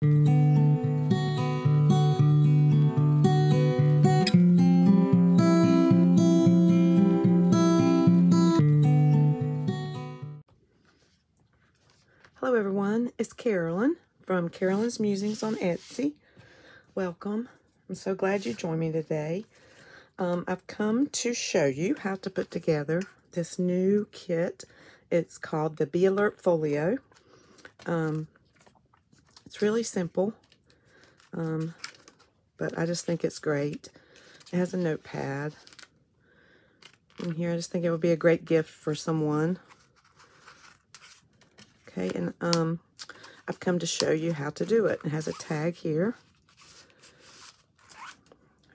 Hello everyone, it's Carolyn from Carolyn's Musings on Etsy. Welcome. I'm so glad you joined me today. I've come to show you how to put together this new kit. It's called the Bee-Alert Folio. It's really simple, but I just think it's great. It has a notepad. In here, I just think it would be a great gift for someone. Okay, and I've come to show you how to do it. It has a tag here.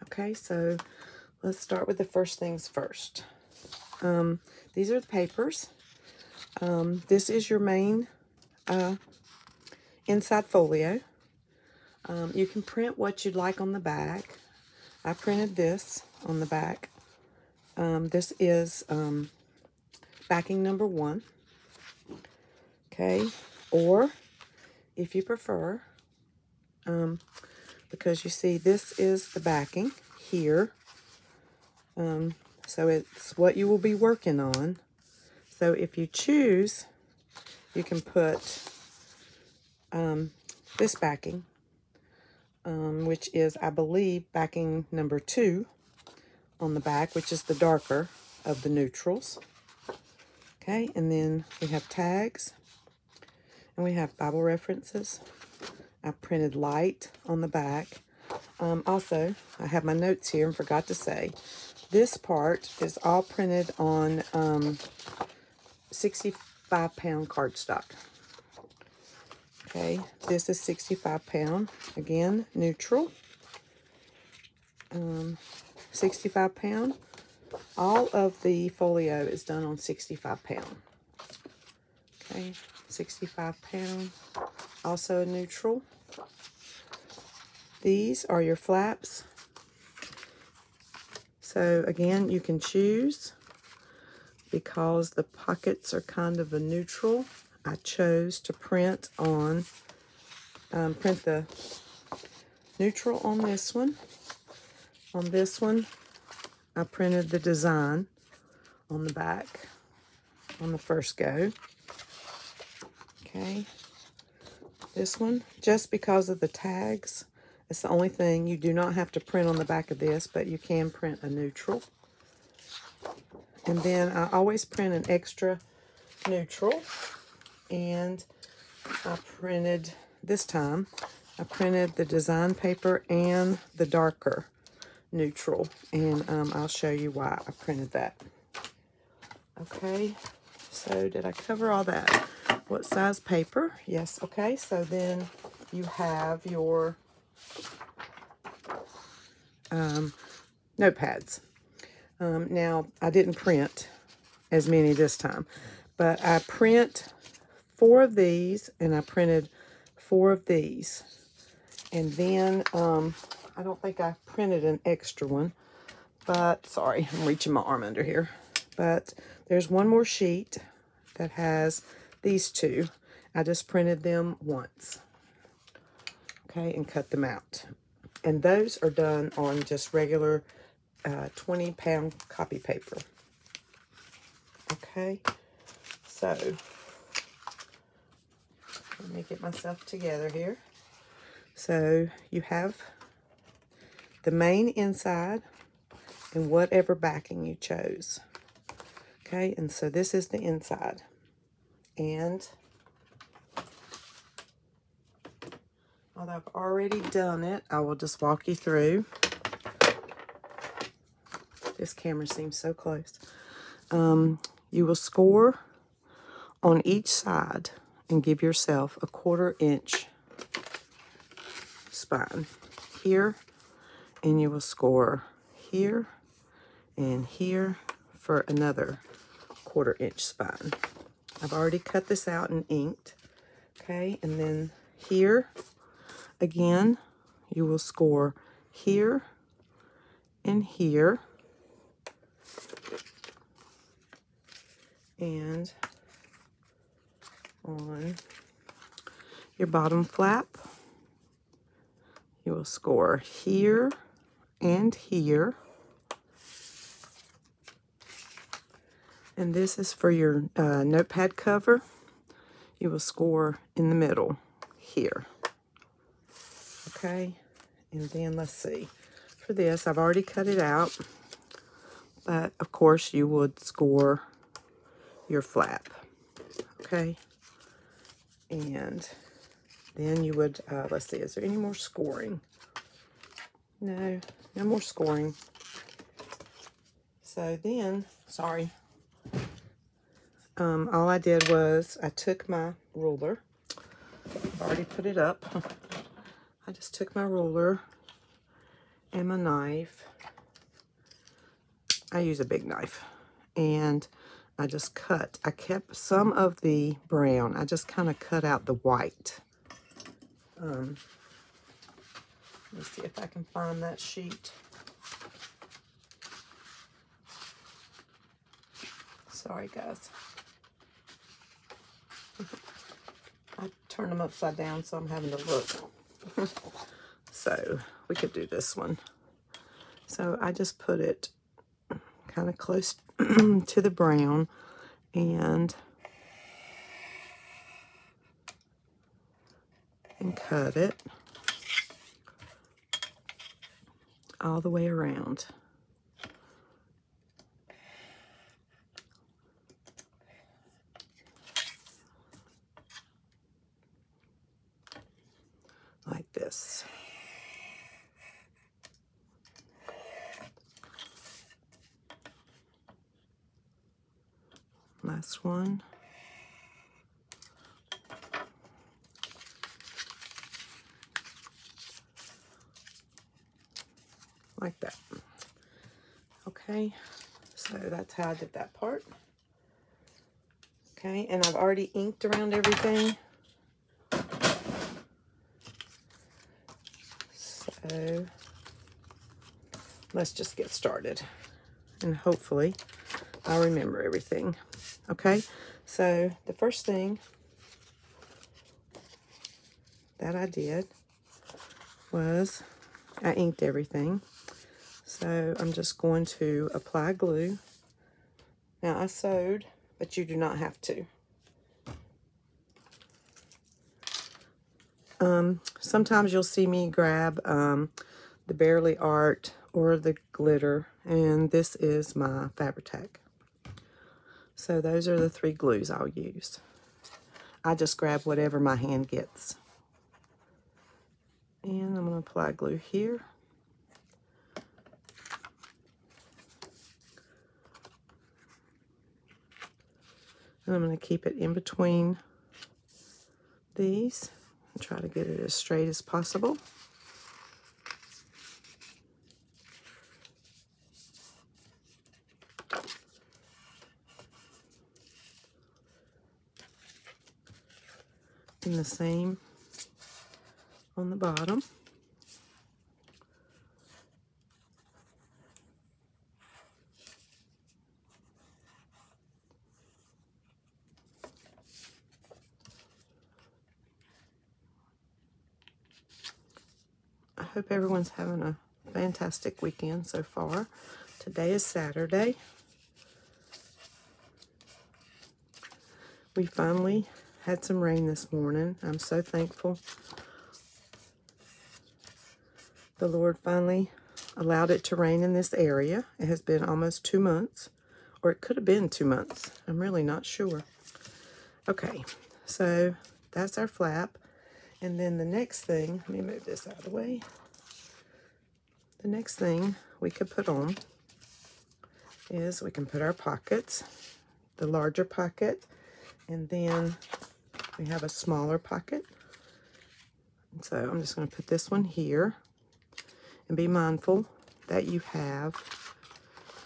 Okay, so let's start with the first things first. These are the papers. This is your main inside folio. You can print what you'd like on the back. I printed this on the back. This is backing number 1. Okay, or if you prefer, because you see this is the backing here, so it's what you will be working on. So if you choose, you can put this backing, which is, I believe, backing number 2 on the back, which is the darker of the neutrals. Okay, and then we have tags. And we have Bible references. I printed light on the back. Also, I have my notes here and forgot to say, this part is all printed on 65-pound cardstock. Okay, this is 65-pound. Again, neutral. 65-pound. All of the folio is done on 65-pound. Okay. 65-pound, also a neutral. These are your flaps. So again, you can choose, because the pockets are kind of a neutral. I chose to print on, print the neutral on this one. On this one, I printed the design on the back on the first go. Okay, this one, just because of the tags, it's the only thing. You do not have to print on the back of this, but you can print a neutral. And then I always print an extra neutral, and I printed, this time, I printed the design paper and the darker neutral, and I'll show you why I printed that. Okay, so did I cover all that? What size paper? Yes, okay, so then you have your notepads. Now, I didn't print as many this time, but I print 4 of these, and I printed 4 of these. And then, I don't think I printed an extra one, but, sorry, I'm reaching my arm under here. But there's one more sheet that has these 2. I just printed them once. Okay, and cut them out. And those are done on just regular 20-pound copy paper. Okay, so let me get myself together here. So you have the main inside and whatever backing you chose. Okay, and so this is the inside. And although I've already done it, I will just walk you through. This camera seems so close. You will score on each side and give yourself a 1/4 inch spine here, and you will score here and here for another 1/4 inch spine. I've already cut this out and inked. Okay, and then here again you will score here and here, and on your bottom flap You will score here and here. And this is for your notepad cover. You will score in the middle here. Okay, and then let's see. For this, I've already cut it out, but of course you would score your flap. Okay, and then you would, let's see, is there any more scoring? No, no more scoring. So then, sorry. All I did was I took my ruler. I've already put it up. I just took my ruler and my knife. I use a big knife. And I just cut. I kept some of the brown. I just kind of cut out the white. Let's see if I can find that sheet. Sorry, guys. I turned them upside down, so I'm having to look. So we could do this one. So I just put it kind of close to the brown and cut it all the way around. Like this. Last one. Like that. Okay, so that's how I did that part. Okay, and I've already inked around everything. So let's just get started, and hopefully I'll remember everything. Okay, so the first thing that I did was I inked everything. So I'm just going to apply glue. Now I sewed, but you do not have to. Sometimes you'll see me grab the Barely Art or the glitter, and this is my Fabri-Tac. So those are the 3 glues I'll use. I just grab whatever my hand gets. And I'm going to apply glue here. And I'm going to keep it in between these and try to get it as straight as possible. And the same on the bottom. I hope everyone's having a fantastic weekend so far. Today is Saturday. We finally had some rain this morning. I'm so thankful. The Lord finally allowed it to rain in this area. It has been almost 2 months, or it could have been 2 months. I'm really not sure. Okay, so that's our flap. And then the next thing, let me move this out of the way. The next thing we could put on is we can put our pockets, the larger pocket, and then we have a smaller pocket. And so I'm just going to put this one here, and be mindful that you have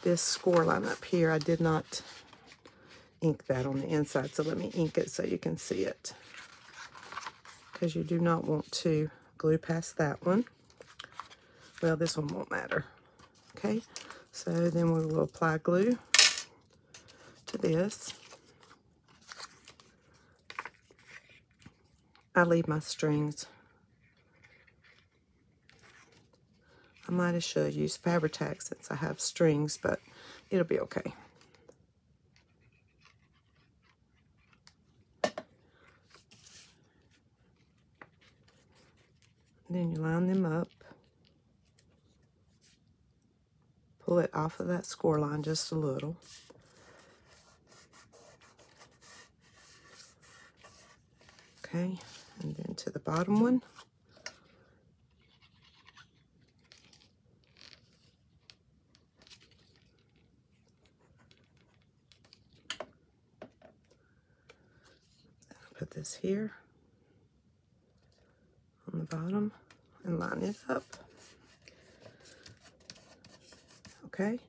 this score line up here. I did not ink that on the inside, so let me ink it so you can see it, because you do not want to glue past that one. Well, this one won't matter. Okay, so then we will apply glue to this. I leave my strings I might have should use Fabri-Tac since I have strings, but it'll be okay. Then you line them up. Pull it off of that score line just a little. Okay, and then to the bottom one. Put this here on the bottom and line it up. Okay,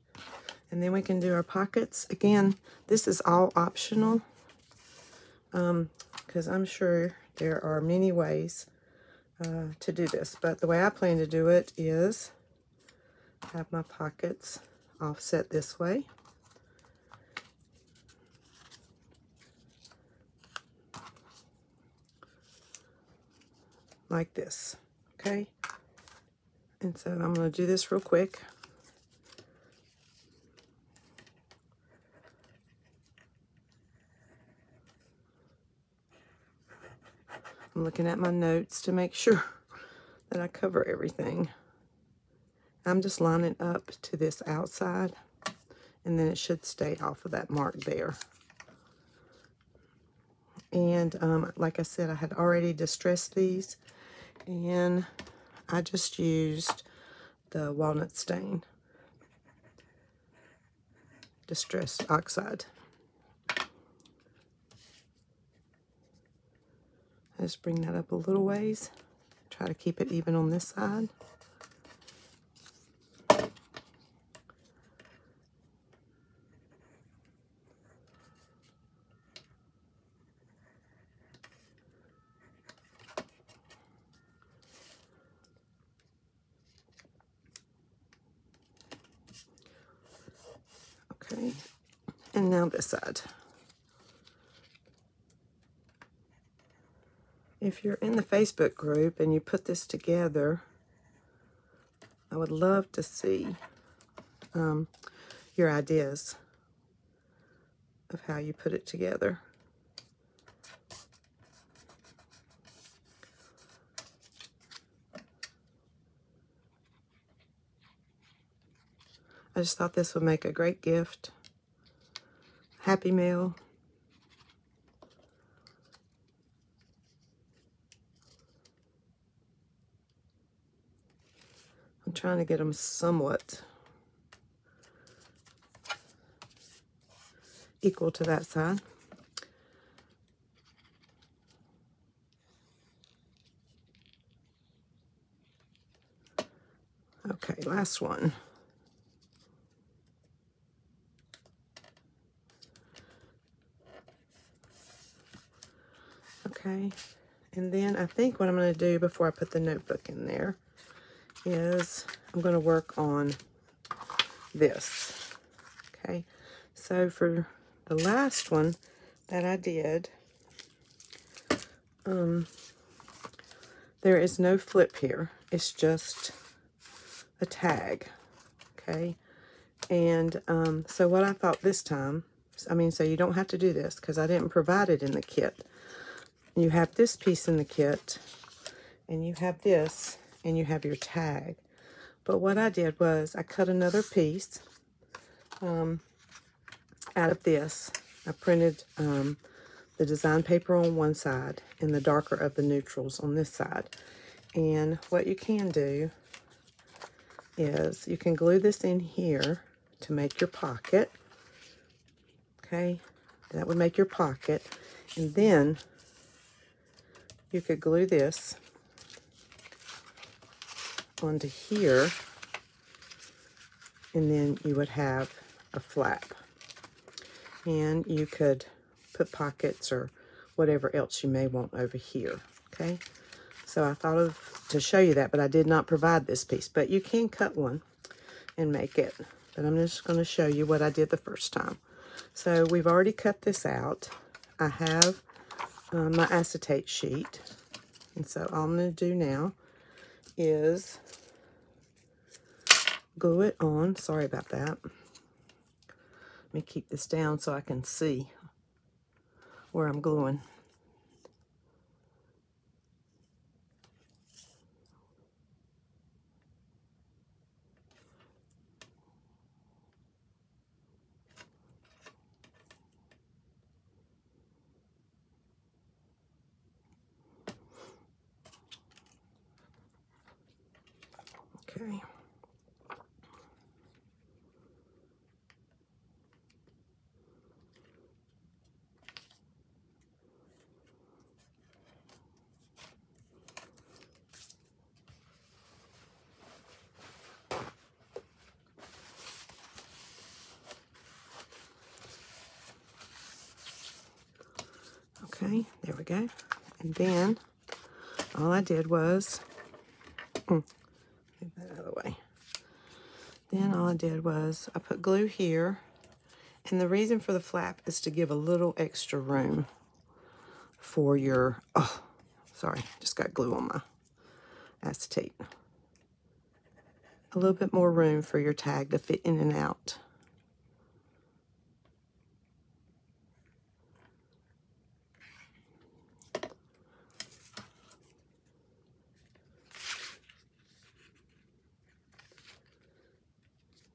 and then we can do our pockets. Again, this is all optional because I'm sure there are many ways to do this, but the way I plan to do it is have my pockets offset this way. Like this, okay? And so I'm going to do this real quick. I'm looking at my notes to make sure that I cover everything. I'm just lining up to this outside, and then it should stay off of that mark there. And like I said, I had already distressed these, and I just used the walnut stain distressed oxide. I just bring that up a little ways, try to keep it even on this side. Okay, and now this side. If you're in the Facebook group and you put this together, I would love to see your ideas of how you put it together. I just thought this would make a great gift. Happy Mail. I'm trying to get them somewhat equal to that side. Okay, last one. Okay, and then I think what I'm going to do before I put the notebook in there is I'm going to work on this. Okay, so for the last one that I did, there is no flip here. It's just a tag. Okay, and so what I thought this time, so you don't have to do this because I didn't provide it in the kit. You have this piece in the kit, and you have this, and you have your tag. But what I did was I cut another piece out of this. I printed the design paper on one side and the darker of the neutrals on this side. And what you can do is you can glue this in here to make your pocket. Okay, that would make your pocket. And then you could glue this onto here, and then you would have a flap. And you could put pockets or whatever else you may want over here. Okay, so I thought of to show you that, but I did not provide this piece. But you can cut one and make it. But I'm just going to show you what I did the first time. So we've already cut this out. I have my acetate sheet, and so all I'm going to do now is glue it on. Sorry about that. Let me keep this down so I can see where I'm gluing. Okay. Okay, there we go. And then all I did was, move that out of the way. Then all I did was I put glue here. And the reason for the flap is to give a little extra room for your, oh, sorry, just got glue on my acetate. A little bit more room for your tag to fit in and out.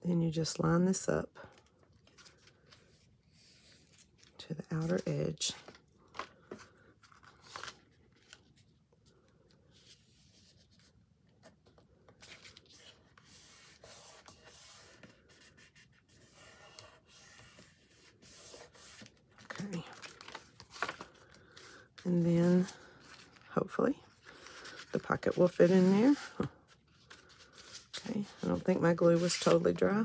Then you just line this up to the outer edge. Okay. And then hopefully the pocket will fit in there. Okay, I don't think my glue was totally dry,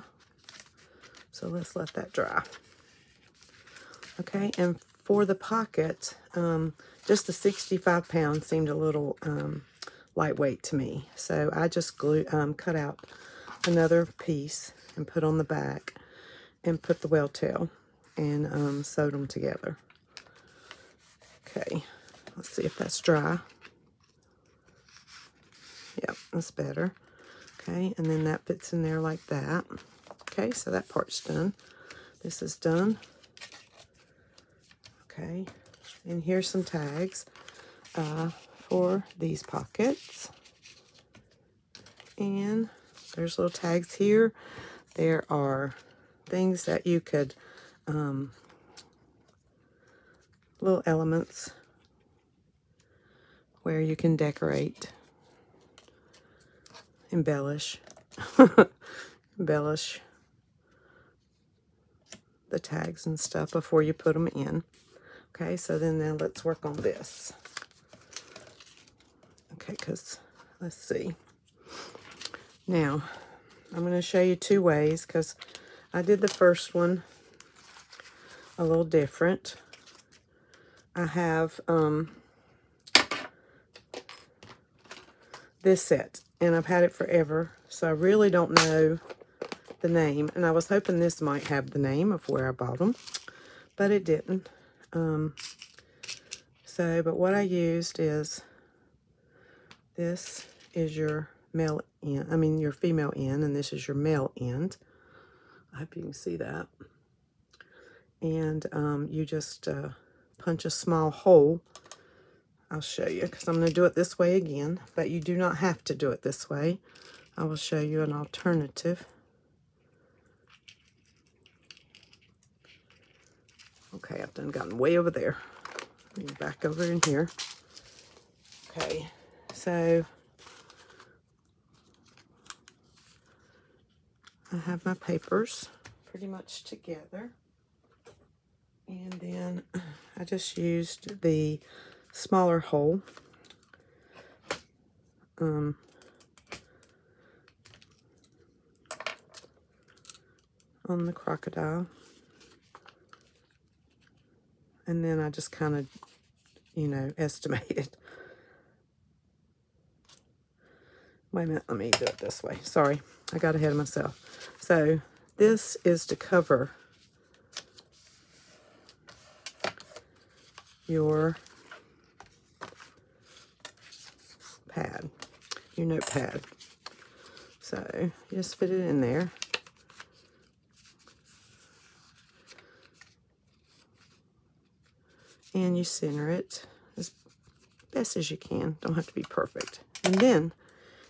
so let's let that dry. Okay, and for the pocket, just the 65 pounds seemed a little lightweight to me, so I just cut out another piece and put on the back and put the whale tail and sewed them together. Okay, let's see if that's dry. Yep, that's better. Okay, and then that fits in there like that. Okay, so that part's done. This is done. Okay, and here's some tags for these pockets. And there's little tags here. There are things that you could, little elements where you can decorate, embellish, embellish the tags and stuff before you put them in. Okay, so then now let's work on this. Okay, because let's see. Now, I'm going to show you two ways because I did the first one a little different. I have this set, and I've had it forever, so I really don't know the name, and I was hoping this might have the name of where I bought them, but it didn't. But what I used is, this is your male end, your female end, and this is your male end. I hope you can see that. And you just punch a small hole. I'll show you, because I'm going to do it this way again, but you do not have to do it this way. I will show you an alternative. Okay, I've done gotten way over there. Let me back over in here. Okay, so I have my papers pretty much together. And then I just used the smaller hole. On the crocodile. And then I just kind of, estimated. Wait a minute, let me do it this way. Sorry, I got ahead of myself. So this is to cover your pad, your notepad. So just fit it in there. And you center it as best as you can. Don't have to be perfect. And then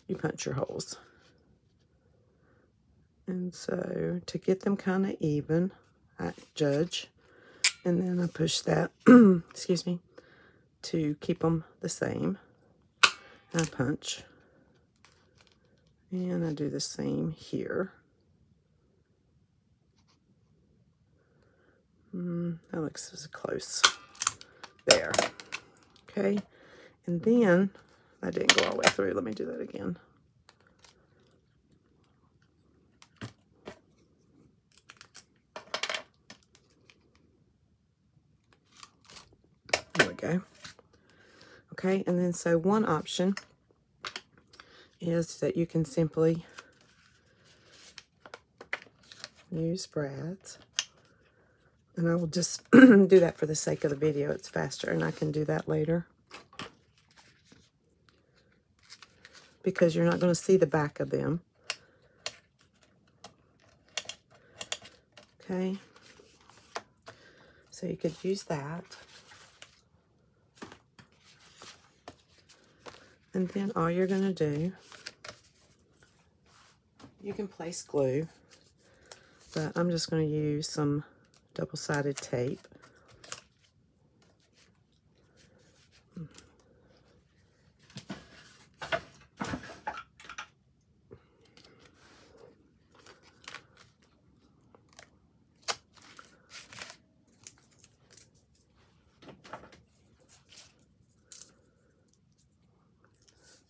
you punch your holes. And so to get them kind of even, I judge. And then I push that, excuse me, to keep them the same. And I punch. And I do the same here. That looks as close. There. Okay. And then, I didn't go all the way through. Let me do that again. There we go. Okay, and then so one option is that you can simply use brads. And I will just do that for the sake of the video. It's faster, and I can do that later. Because you're not going to see the back of them. Okay. So you could use that. And then all you're going to do, you can place glue, but I'm just going to use some double-sided tape.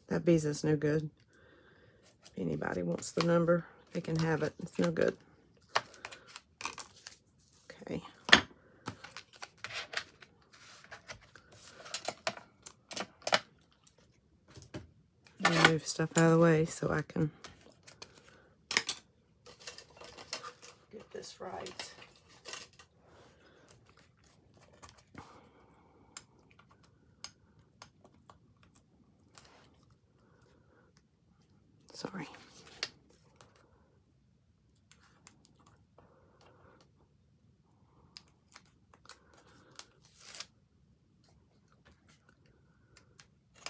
That bees is no good. If anybody wants the number, they can have it. It's no good. Okay. Move stuff out of the way so I can get this right. Sorry.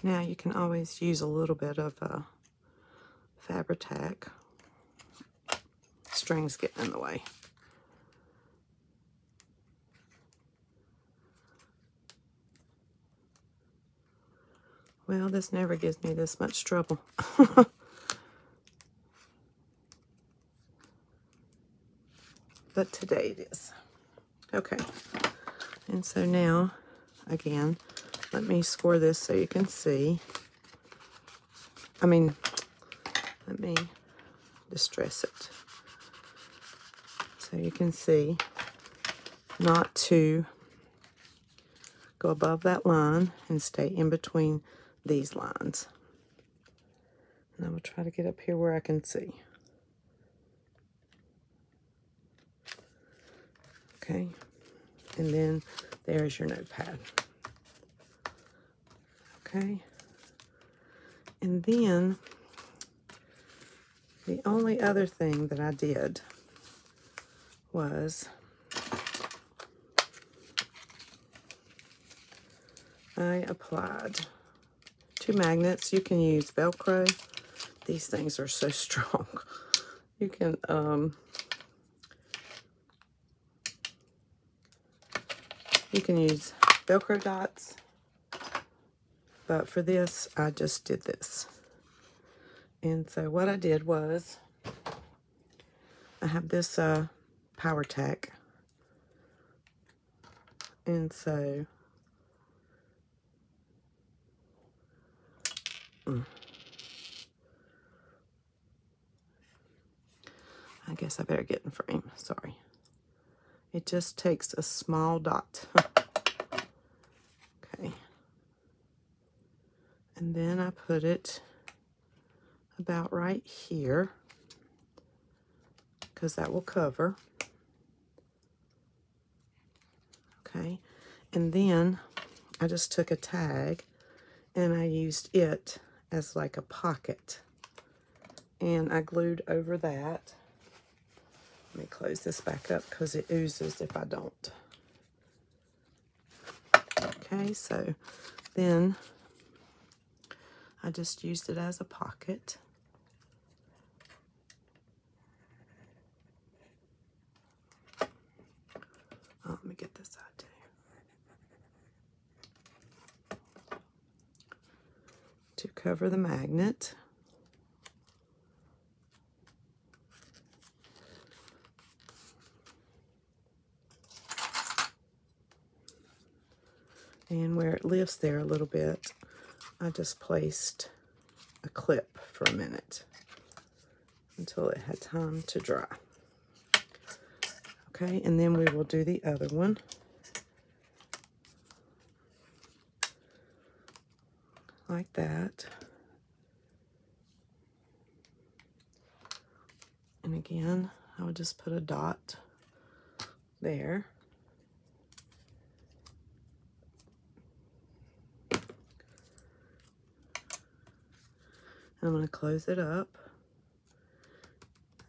Now you can always use a little bit of Fabri-Tac. Strings getting in the way. Well, this never gives me this much trouble. But today it is. Okay. And so now, again, let me score this so you can see. Let me distress it. So you can see not to go above that line and stay in between these lines. And I will try to get up here where I can see. Okay, and then there's your notepad. Okay, and then the only other thing that I did was I applied 2 magnets. You can use Velcro. These things are so strong. You can use Velcro dots, but for this, I just did this. And so what I did was, I have this Power Tack, and so I guess I better get in frame. Sorry. It just takes a small dot. Okay. And then I put it about right here, because that will cover. Okay. And then I just took a tag and I used it as like a pocket. and I glued over that. Let me close this back up because it oozes if I don't. Okay, so then I just used it as a pocket. Oh, let me get this side too. To cover the magnet. And where it lifts there a little bit, I just placed a clip for a minute until it had time to dry. Okay, and then we will do the other one. Like that. And again, I would just put a dot there. I'm going to close it up.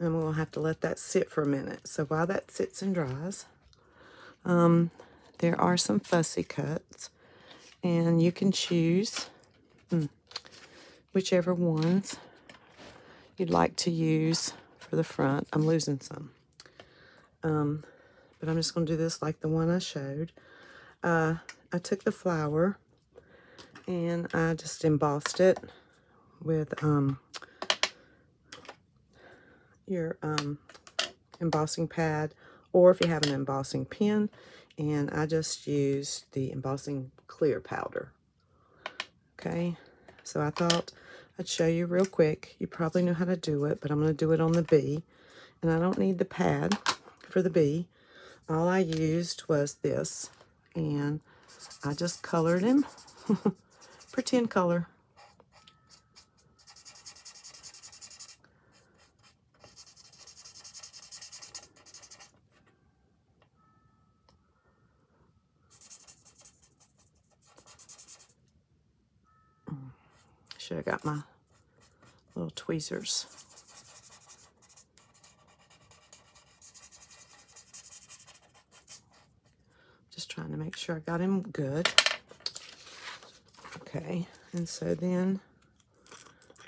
And we'll have to let that sit for a minute. So while that sits and dries, there are some fussy cuts. And you can choose whichever ones you'd like to use for the front. I'm losing some. But I'm just going to do this like the one I showed. I took the flower and I just embossed it with your embossing pad, or if you have an embossing pen, and I just used the embossing clear powder. Okay, so I thought I'd show you real quick. You probably know how to do it, but I'm going to do it on the bee, and I don't need the pad for the bee. All I used was this, and I just colored him. Pretend color. Should have got my little tweezers. Just trying to make sure I got him good. Okay, and so then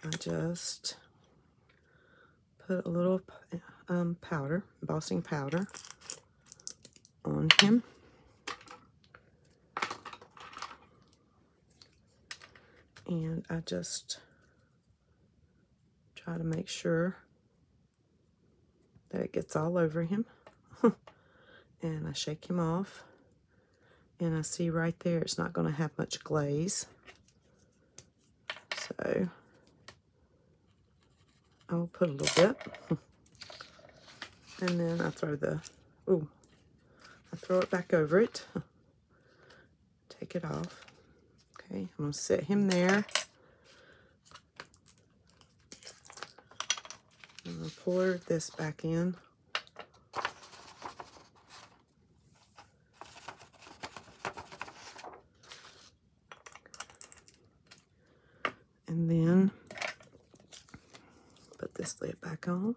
I just put a little powder, embossing powder, on him. And I just try to make sure that it gets all over him. And I shake him off. And I see right there it's not going to have much glaze. So I'll put a little bit. And then I throw I throw it back over it. Take it off. Okay, I'm going to set him there. I'm going to pour this back in. And then put this lid back on.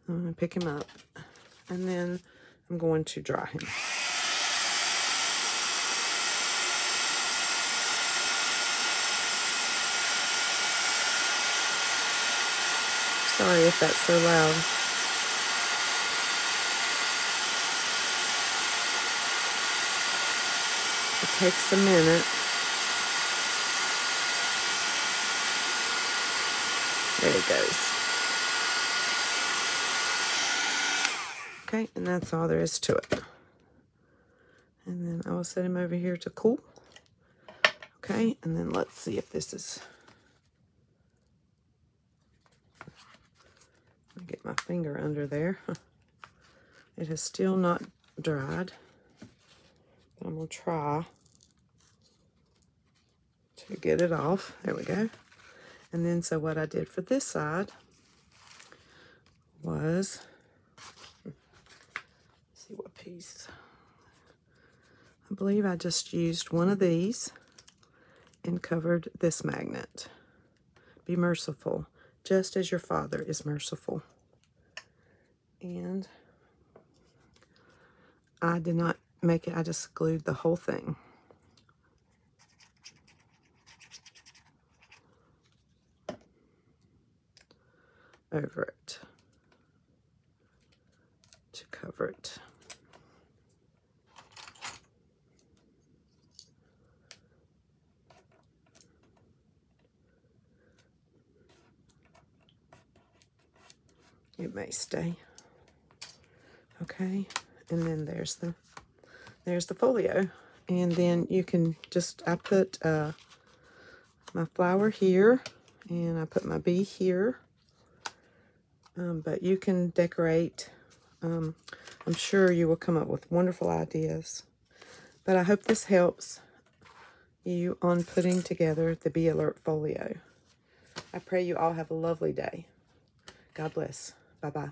I'm going to pick him up, and then I'm going to dry him. Sorry if that's so loud. It takes a minute. There he goes. Okay, and that's all there is to it. And then I will set him over here to cool. Okay, and then let's see if this is... Let me get my finger under there. It has still not dried. But I'm going to try to get it off. There we go. And then, so what I did for this side was... See what piece. I believe I just used one of these and covered this magnet. Be merciful, just as your Father is merciful. And I did not make it, I just glued the whole thing. Over it to cover it. It may stay. Okay, and then there's the folio. And then you can just, I put my flower here, and I put my bee here. But you can decorate. I'm sure you will come up with wonderful ideas. But I hope this helps you on putting together the Bee-Alert Folio. I pray you all have a lovely day. God bless. Bye-bye.